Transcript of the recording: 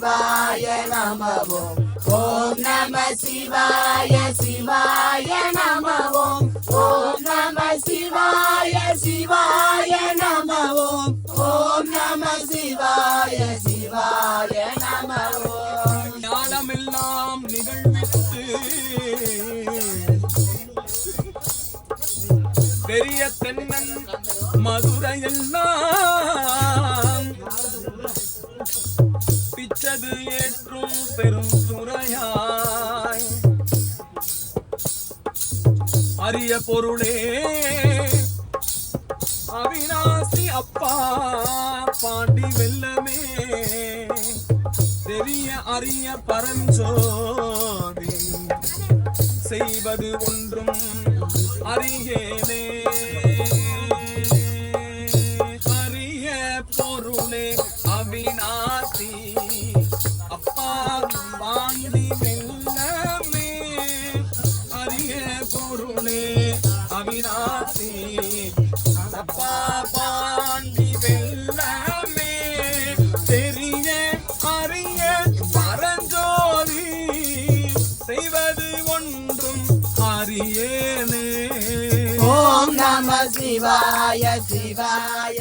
சிவாய நம ஓம். ஓம் நம சிவாய சிவாய நம ஓம். ஓம் நம சிவாய சிவாய நம ஓம். ஓம் நம சிவாய சிவாய நம ஓம். ஞானமெல்லாம் நிகழ்வித்து பெரிய தென்னன் மதுரையெல்லாம் பிச்சது ஏற்றும் பெரும் துறையாய் அரிய பொருளே அவிநாசி அப்பா பாண்டி வெல்லமே தெரிய அரிய பரஞ்சோதி செய்வது ஒன்றும் அறியேனே அரிய பொருளே அவிநாசி அப்பா பாண்டி வெல்லமே அரிய பொருளே அவிநாசி அப்பா பாண்டி வெல்லமே தெரிய அரிய பரஞ்சோதி செய்வது ஒன்றும் அறியேனே. ஓம் நம சிவாய சிவாய